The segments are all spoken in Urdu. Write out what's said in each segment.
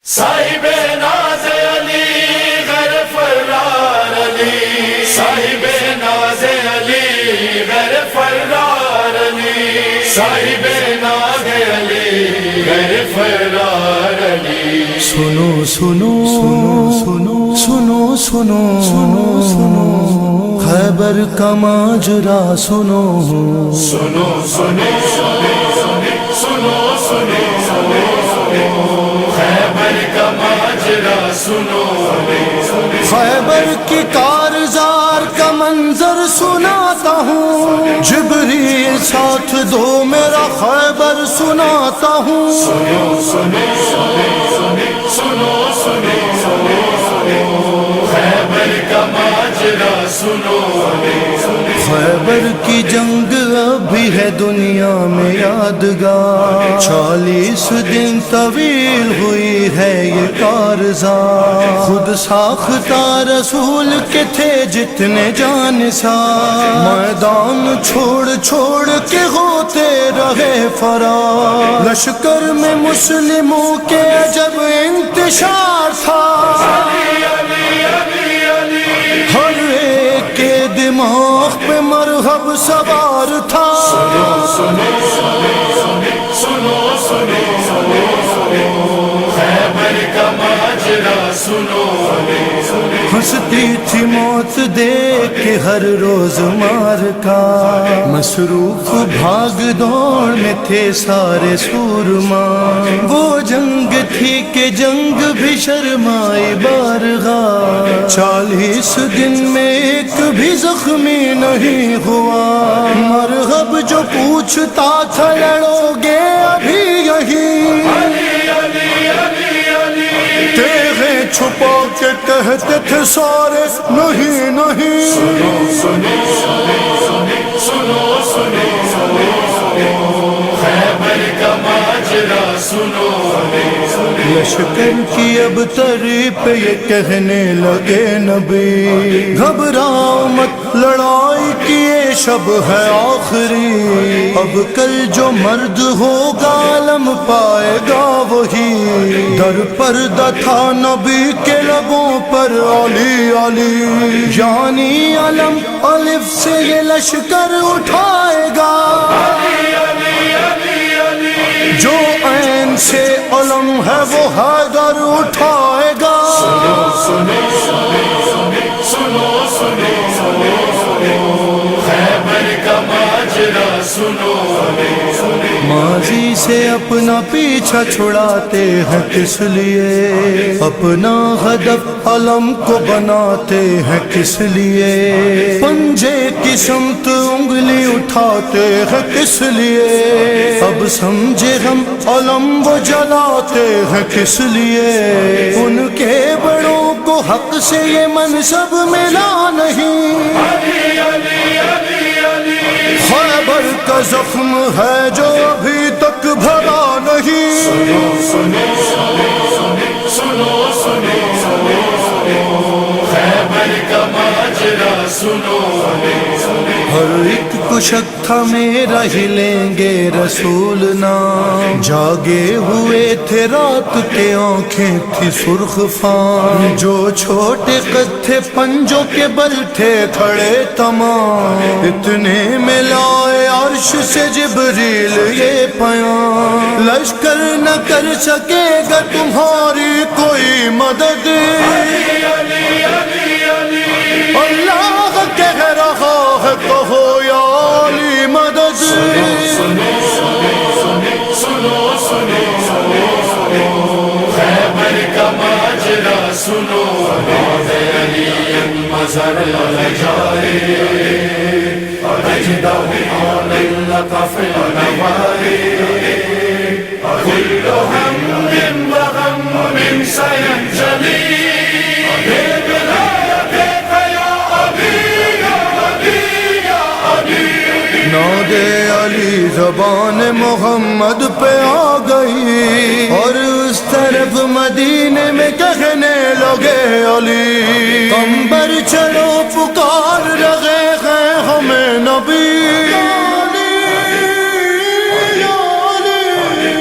صاحب ناز علی غیر فرار علی، صاحب ناز علی غیر فرار علی، صاحب ناز علی غیر فرار علی۔ سنو سنو سنو سنو سنو سنو سنو خیبر کا ماجرا سنو سنو سنو سنو سنو سنو خیبر کا ماجرا سنو، خیبر کی کارزار کا منظر سناتا ہوں، جبریل ساتھ دو میرا خیبر سناتا ہوں۔ سنو سنو سنو سنو خیبر کا ماجرا سنو، خیبر کی جنگ ابھی ہے دنیا میں یادگار، 40 دن طویل ہوئی ہے یہ کارزار، خود ساختہ رسول کے تھے جتنے جانسار، میدان چھوڑ چھوڑ کے ہوتے رہے فرار، لشکر میں مسلموں کے عجب انتشار تھا، ہر ایک کے دماغ پہ مرہب سوار تھا۔ سنو سنو سنو سنو خیبر کا ماجرا سنو، ہنستی تھی موت دیکھ کے ہر روز مار کا، مصروف بھاگ دوڑ میں تھے سارے سورما، وہ جنگ تھی کہ جنگ بھی شرمائی بارگاہ، 40 دن میں ایک بھی زخمی نہیں ہوا، مرغب جو پوچھتا تھا لڑو گے ابھی یہی، تیغیں چھپا کے کہتے تھے سارے نہیں نہیں۔ سنو سنو سنو سنو خیبر کا ماجرا سنو، لشکر کی اب تری پہ یہ کہنے لگے نبی، گھبراؤ مت لڑائی کی یہ شب ہے آخری، اب کل جو مرد ہوگا علم پائے گا وہی، در پردہ تھا نبی کے لبوں پر علی علی، یعنی علم الف سے یہ لشکر اٹھائے گا، جو عین سے علم ہے وہ حیدر اٹھائے گا۔ سنو سنو سنو سنو خیبر کا ماجرا سنو، ماضی سے اپنا پیچھا چھڑاتے ہیں کس لیے، اپنا ہدف علم کو بناتے ہیں کس لیے، پنجے کی سمت انگلی اٹھاتے ہیں کس لیے، اب سمجھے ہم علم وہ جلاتے ہیں کس لیے، ان کے بڑوں کو حق سے یہ منصب ملا نہیں، خیبر کا زخم ہے جو ابھی تک بھرا نہیں۔ سنو سنو سنو سنو خیبر کا ماجرا سنو، ہر ایک کو شک تھا میرا ہی لیں گے رسول نام، جاگے ہوئے تھے رات کے آنکھیں تھی سرخ فام، جو چھوٹے قد تھے پنجوں کے بل تھے کھڑے تمام، اتنے میں لائے عرش سے جبریل یہ پیام، لشکر نہ کر سکے گا تمہاری کوئی مدد، اللہ کہہ رہا ہے کہو یا علی مدد۔ سنو سنو خیبر کا ماجرا سنو، علی مظہر جائے اجدہ لک فی النوائے، کل ہم وغم سینجلی، ناد علی زبان محمد پہ آ گئی، اور اس طرف مدینے میں کہنے لگے علی، قمبر چلو پکار رہے ہیں ہمیں نبی،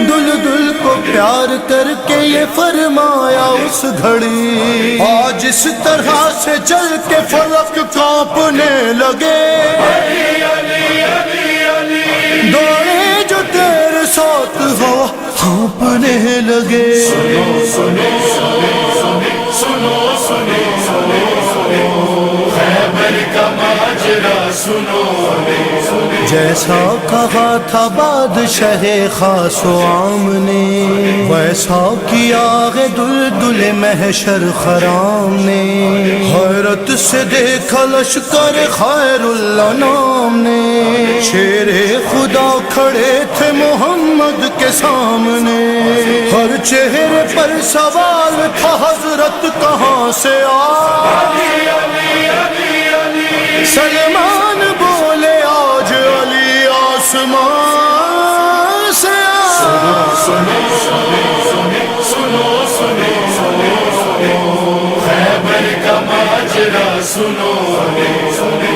دل دل کو پیار کر کر کے یہ فرمایا اس گھڑی، آج اس طرح سے چل کے فلک کانپنے لگے، دوڑے جو تیرے ساتھ ہوا کانپنے لگے۔ جیسا کہا تھا بادشاہ خاص و عام نے، ویسا کیا ہے دلدل محشر خرام نے، حیرت سے دیکھا لشکر خیر الانام نے، شیر خدا کھڑے تھے محمد کے سامنے، ہر چہرے پر سوال تھا حضرت کہاں سے آئے؟ سلمان بولے آج علی آسمان سے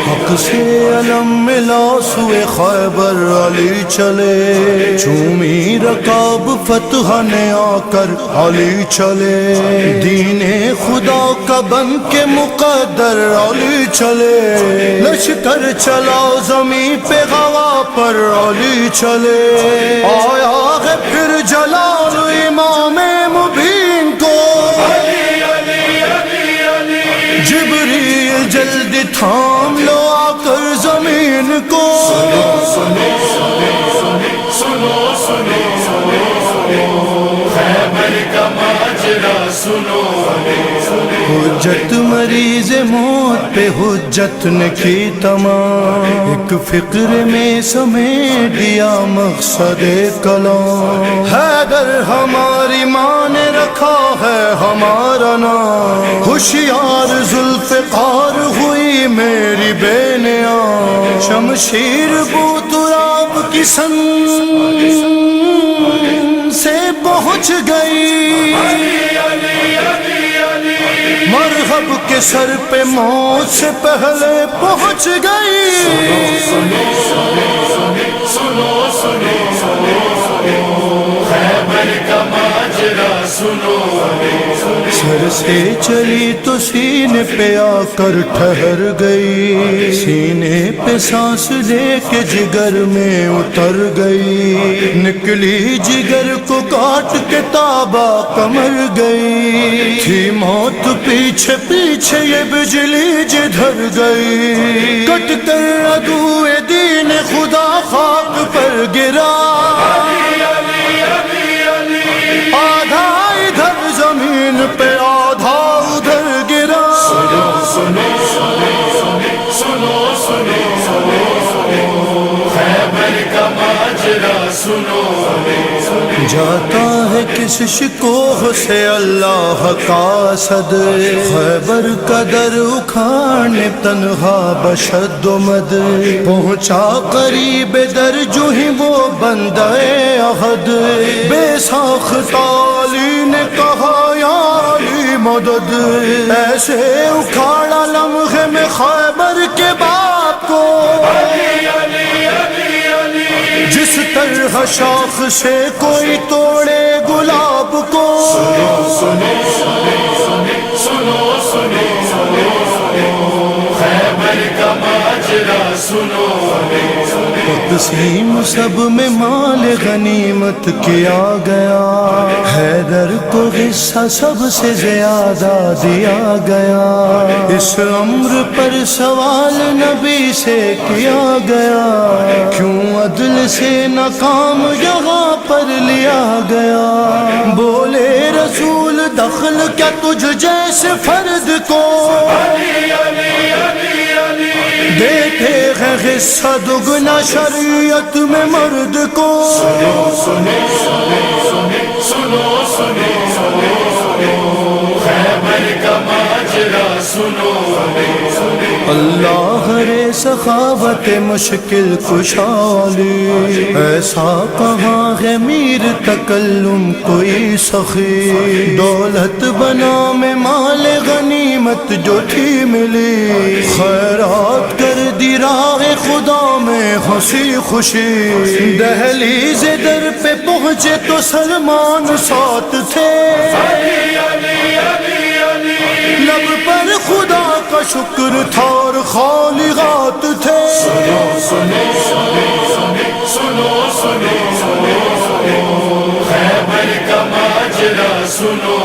حق سے علم ملا سوئے خیبر علی چلے، چومی رکاب فتح نے آ کر علی چلے، دین خدا کا بن کے مقدر علی چلے، لشکر چلا زمین پہ غوا پر علی چلے، آیا ہے پھر جلال امام مبین کو، جبریل جلد تھام لو آ کر زمین کو، حجت مریض موت پہ حجت نے کی تمام، ایک فکر میں سمیٹ دیا مقصد کلام، حیدر ہماری ماں نے رکھا ہے ہمارا نام، ہوشیار ذوالفقار ہوئی میری بے نیاں، شمشیر بو تراب کی سن سے پہنچ گئی، مرحب کے سر پہ موت سے پہلے پہنچ گئی، سر سے چلی تو سینے پہ آ کر ٹھہر گئی، سینے پہ سانس لے کے جگر میں اتر گئی، نکلی جگر کو کاٹ کے تابا کمر گئی، تھی موت پیچھے پیچھے یہ بجلی جدھر گئی، کٹ کر عدو دین خدا خاک پر گرا، آدھا ادھر زمین پہ آدھا ادھر گرا، جاتا ہے کس شکوہ سے اللہ کا صد، خیبر کا در اکھاڑنے تنہا بشد و مد، پہنچا قریب در جو ہی وہ بندہ عہد، بے ساختہ علی نے کہا یا علی مدد، ایسے اکھاڑا لمحے میں خیبر کے باپ کو، جس طرح شاخ سے کوئی توڑے گلاب کو، تقسیم سب میں مال غنیمت کیا گیا، حیدر کو حصہ سب سے زیادہ دیا گیا، اس امر پر سوال نبی سے کیا گیا، کیوں عدل سے ناکام یہاں پر لیا گیا، بولے رسول دخل کیا تجھ جیسے فرد کو، دیتے ہیں حصہ دگنا شریعت میں مرد کو، خیبر کا ماجرا سنو اللہ رے سخاوت مشکل کشالی، ایسا کہاں ہے میر تکلم کوئی سخی، دولت بنا میں مال غنیمت جو تھی ملی، خیرات کر دی راہ خدا میں ہنسی خوشی، دہلیز در پہ پہنچے تو سلمان ساتھ تھے، لب پر خدا کا شکر تھا اور خالقات تھے، خیبر کا ماجرا سنو